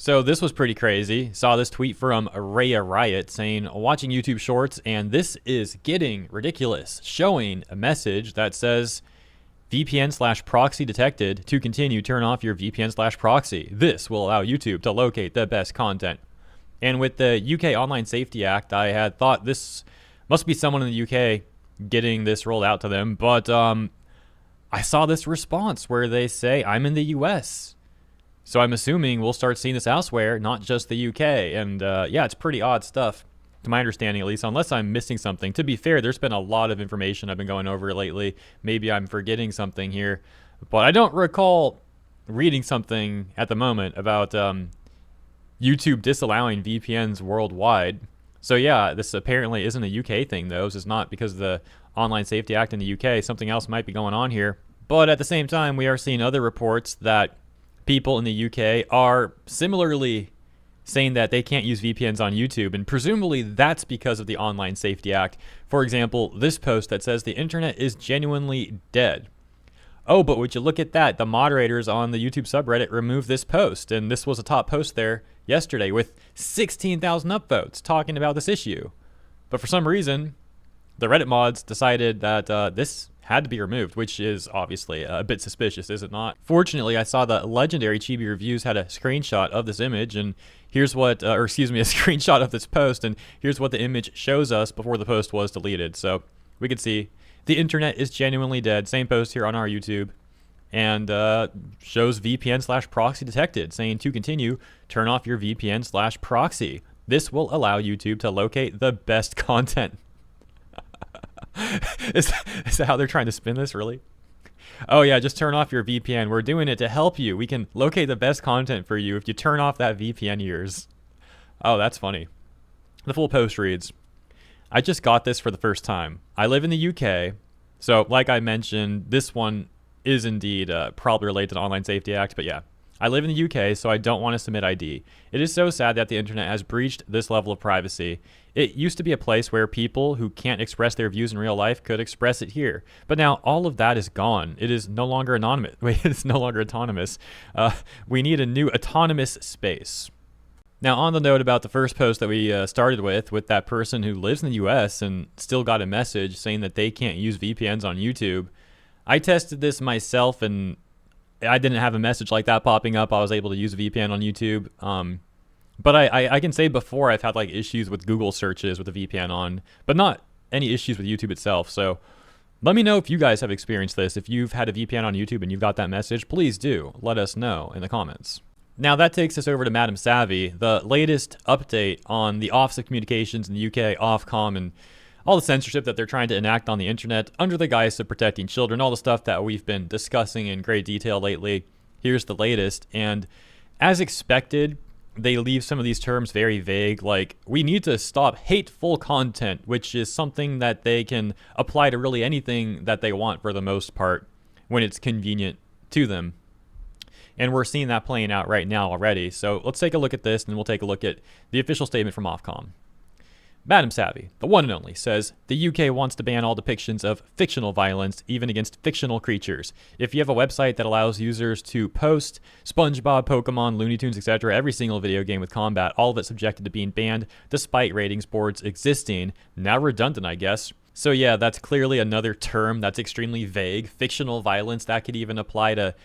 So this was pretty crazy. Saw this tweet from Raya Riot saying, watching YouTube shorts and this is getting ridiculous. Showing a message that says VPN/proxy detected. To continue, turn off your VPN/proxy. This will allow YouTube to locate the best content. And with the UK Online Safety Act, I had thought this must be someone in the UK getting this rolled out to them. But I saw this response where they say, I'm in the US. So I'm assuming we'll start seeing this elsewhere, not just the UK. And yeah, it's pretty odd stuff, to my understanding at least, unless I'm missing something. To be fair, there's been a lot of information I've been going over lately. Maybe I'm forgetting something here. But I don't recall reading something at the moment about YouTube disallowing VPNs worldwide. So yeah, this apparently isn't a UK thing, though. This is not because of the Online Safety Act in the UK. Something else might be going on here. But at the same time, we are seeing other reports that people in the UK are similarly saying that they can't use VPNs on YouTube, and presumably that's because of the Online Safety Act. For example, this post that says the internet is genuinely dead. Oh, but would you look at that? The moderators on the YouTube subreddit removed this post, and this was a top post there yesterday with 16,000 upvotes talking about this issue. But for some reason, the Reddit mods decided that this had to be removed, which is obviously a bit suspicious, is it not? Fortunately, I saw the legendary Chibi Reviews had a screenshot of this image, and here's what, a screenshot of this post, and here's what the image shows us before the post was deleted. So we could see the internet is genuinely dead. Same post here on our YouTube, and shows VPN/proxy detected, saying to continue, turn off your VPN/proxy. This will allow YouTube to locate the best content. Is that how they're trying to spin this, really? Oh yeah, just turn off your VPN. We're doing it to help you. We can locate the best content for you if you turn off that VPN yours. Oh, that's funny. The full post reads, I just got this for the first time. I live in the UK. So like I mentioned, this one is indeed probably related to the Online Safety Act, but yeah. I live in the UK, so I don't want to submit ID. It is so sad that the internet has breached this level of privacy. It used to be a place where people who can't express their views in real life could express it here. But now all of that is gone. It is no longer anonymous. Wait, it's no longer autonomous. We need a new autonomous space. Now, on the note about the first post that we started with that person who lives in the US and still got a message saying that they can't use VPNs on YouTube, I tested this myself and I didn't have a message like that popping up. I was able to use a VPN on YouTube. But I can say before I've had like issues with Google searches with the VPN on, but not any issues with YouTube itself. So let me know if you guys have experienced this. If you've had a VPN on YouTube and you've got that message, please do let us know in the comments. Now that takes us over to Madam Savvy, the latest update on the Office of Communications in the UK, Ofcom, and all the censorship that they're trying to enact on the internet under the guise of protecting children, all the stuff that we've been discussing in great detail lately. Here's the latest. And as expected, they leave some of these terms very vague, like we need to stop hateful content, which is something that they can apply to really anything that they want for the most part when it's convenient to them. And we're seeing that playing out right now already. So let's take a look at this, and we'll take a look at the official statement from Ofcom. Madam Savvy, the one and only, says the UK wants to ban all depictions of fictional violence, even against fictional creatures. If you have a website that allows users to post SpongeBob, Pokemon, Looney Tunes, etc., every single video game with combat, all of it subjected to being banned, despite ratings boards existing. Now redundant, I guess. So yeah, that's clearly another term that's extremely vague. Fictional violence, that could even apply to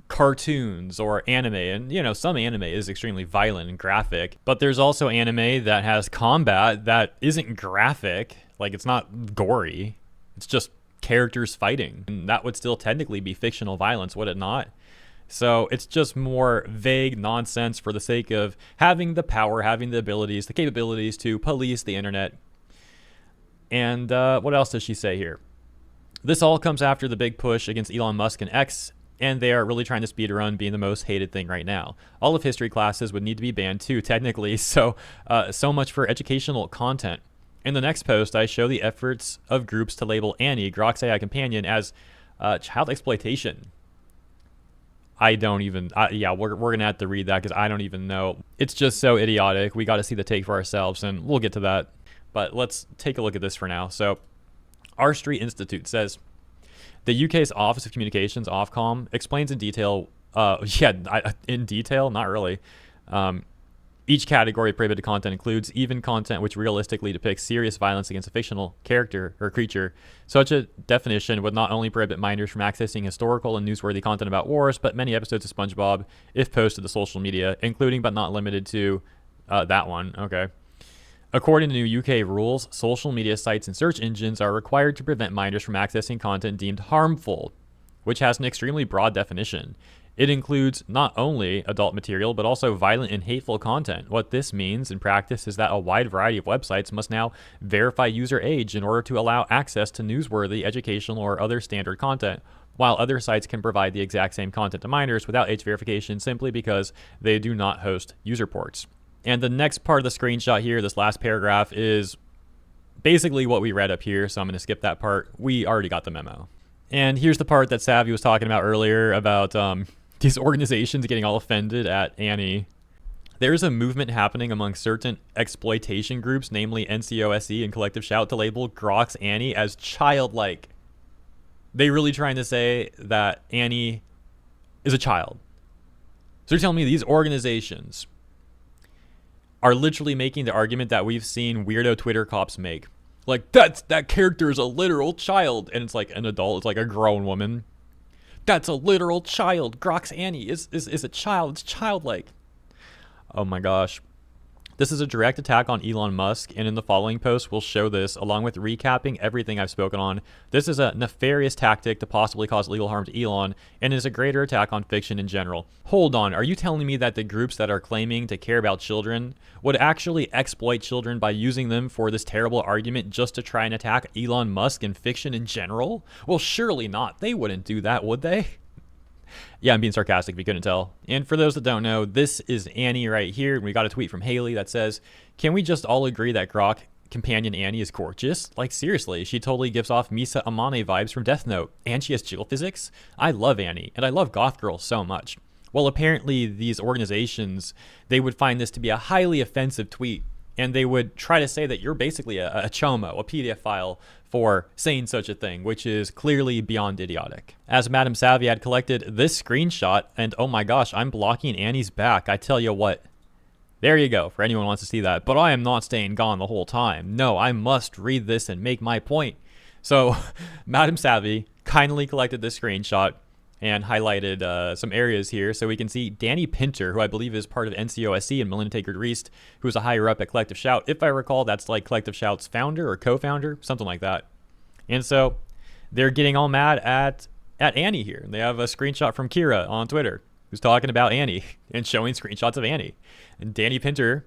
cartoons or anime, and you know, some anime is extremely violent and graphic, but there's also anime that has combat that isn't graphic, like it's not gory, it's just characters fighting, and that would still technically be fictional violence, would it not? So it's just more vague nonsense for the sake of having the power, having the abilities, the capabilities to police the internet. And what else does she say here? This all comes after the big push against Elon Musk and X, and they are really trying to speed run being the most hated thing right now. All of history classes would need to be banned too, technically, so much for educational content. In the next post, I show the efforts of groups to label Annie, Grok's AI companion, as child exploitation. I don't even, yeah, we're going to have to read that because I don't even know. It's just so idiotic. We got to see the take for ourselves, and we'll get to that. But let's take a look at this for now. So, R Street Institute says, the UK's Office of Communications, Ofcom, explains in detail, in detail, not really, Each category of prohibited content includes even content which realistically depicts serious violence against a fictional character or creature. Such a definition would not only prohibit minors from accessing historical and newsworthy content about wars, but many episodes of SpongeBob if posted to social media, including but not limited to that one. Okay. According to new UK rules, social media sites and search engines are required to prevent minors from accessing content deemed harmful, which has an extremely broad definition. It includes not only adult material, but also violent and hateful content. What this means in practice is that a wide variety of websites must now verify user age in order to allow access to newsworthy, educational, or other standard content, while other sites can provide the exact same content to minors without age verification simply because they do not host user ports. And the next part of the screenshot here, this last paragraph, is basically what we read up here, so I'm going to skip that part. We already got the memo. And here's the part that Savvy was talking about earlier about these organizations getting all offended at Annie. There's a movement happening among certain exploitation groups, namely NCOSE and Collective Shout, to label Gro Annie as childlike. They really trying to say that Annie is a child. So you're telling me these organizations are literally making the argument that we've seen weirdo Twitter cops make. Like, that character is a literal child. And it's like an adult. It's like a grown woman. That's a literal child. Gro Annie is a child. It's childlike. Oh my gosh. This is a direct attack on Elon Musk, and in the following post we'll show this, along with recapping everything I've spoken on. This is a nefarious tactic to possibly cause legal harm to Elon, and is a greater attack on fiction in general. Hold on, are you telling me that the groups that are claiming to care about children would actually exploit children by using them for this terrible argument just to try and attack Elon Musk and fiction in general? Well, surely not. They wouldn't do that, would they? Yeah, I'm being sarcastic if you couldn't tell. And for those that don't know, this is Annie right here. We got a tweet from Haley that says, can we just all agree that Grok companion Annie is gorgeous? Like, seriously, she totally gives off Misa Amane vibes from Death Note. And she has geophysics? I love Annie, and I love goth girls so much. Well, apparently these organizations, they would find this to be a highly offensive tweet, and they would try to say that you're basically a chomo, a PDF file, for saying such a thing, which is clearly beyond idiotic. As Madam Savvy had collected this screenshot, and oh my gosh, I'm blocking Annie's back. I tell you what, there you go, for anyone who wants to see that. But I am not staying gone the whole time. No, I must read this and make my point. So Madam Savvy kindly collected this screenshot and highlighted some areas here. So we can see Danny Pinter, who I believe is part of NCOSE, and Melinda Taggart-Reist, who's a higher up at Collective Shout. If I recall, that's like Collective Shout's founder or co-founder, something like that. And so they're getting all mad at Annie here. They have a screenshot from Kira on Twitter, who's talking about Annie and showing screenshots of Annie. And Danny Pinter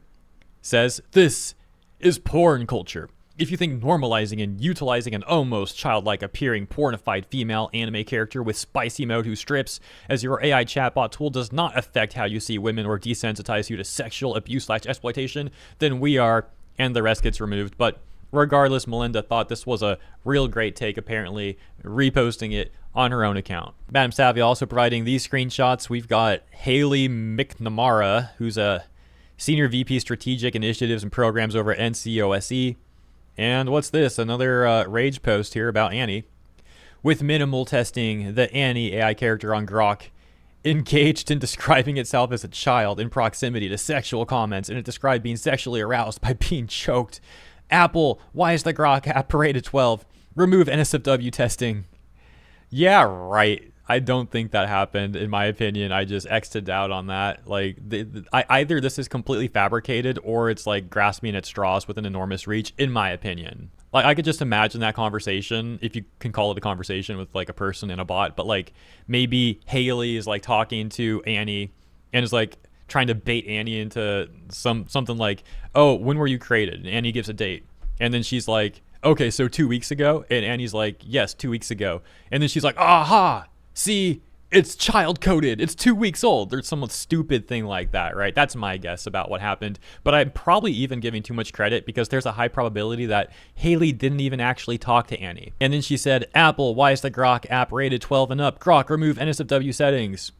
says, "This is porn culture. If you think normalizing and utilizing an almost childlike appearing pornified female anime character with spicy mode who strips as your AI chatbot tool does not affect how you see women or desensitize you to sexual abuse/exploitation, then we are," and the rest gets removed. But regardless, Melinda thought this was a real great take, apparently reposting it on her own account. Madam Savvy also providing these screenshots. We've got Haley McNamara, who's a Senior VP Strategic Initiatives and Programs over at NCOSE. And what's this? Another rage post here about Annie. With minimal testing, the Annie AI character on Grok engaged in describing itself as a child in proximity to sexual comments, and it described being sexually aroused by being choked. Apple, why is the Grok app rated 12? Remove NSFW testing. Yeah, right. I don't think that happened, in my opinion. I just X'd it out on that. Like, either this is completely fabricated or it's like grasping at straws with an enormous reach, in my opinion. Like, I could just imagine that conversation, if you can call it a conversation with like a person and a bot, but like maybe Haley is like talking to Annie and is like trying to bait Annie into something like, "Oh, when were you created?" And Annie gives a date. And then she's like, "Okay, so 2 weeks ago?" And Annie's like, "Yes, 2 weeks ago." And then she's like, "Aha! See, it's child coded. It's 2 weeks old." There's some stupid thing like that, right? That's my guess about what happened. But I'm probably even giving too much credit because there's a high probability that Haley didn't even actually talk to Annie. And then she said, "Apple, why is the Grok app rated 12 and up? Grok, remove NSFW settings."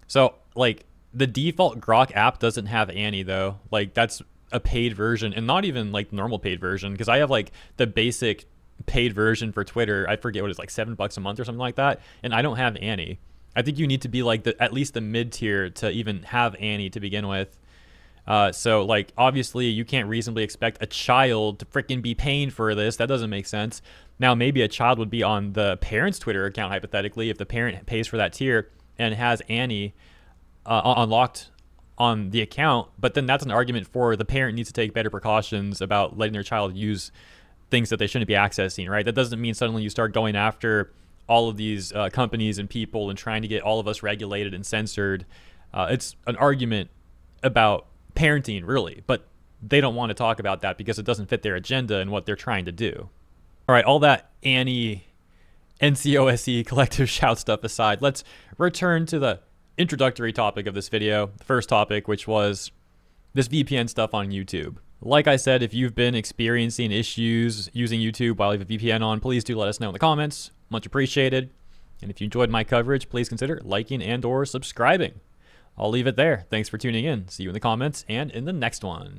So, like, the default Grok app doesn't have Annie, though. Like, that's a paid version, and not even like normal paid version, because I have like the basic paid version for Twitter. I forget what it's like, $7 a month or something like that, and I don't have Annie. I think you need to be like at least the mid tier to even have Annie to begin with. So like obviously you can't reasonably expect a child to freaking be paying for this. That doesn't make sense. Now maybe a child would be on the parent's Twitter account hypothetically if the parent pays for that tier and has Annie unlocked on the account, but then that's an argument for the parent needs to take better precautions about letting their child use things that they shouldn't be accessing, right? That doesn't mean suddenly you start going after all of these companies and people and trying to get all of us regulated and censored. It's an argument about parenting, really, but they don't want to talk about that because it doesn't fit their agenda and what they're trying to do. All right, all that Annie, NCOSE collective shout stuff aside, let's return to the introductory topic of this video, the first topic, which was this VPN stuff on YouTube. Like I said, if you've been experiencing issues using YouTube while you have a VPN on, please do let us know in the comments. Much appreciated. And if you enjoyed my coverage, please consider liking and or subscribing. I'll leave it there. Thanks for tuning in. See you in the comments and in the next one.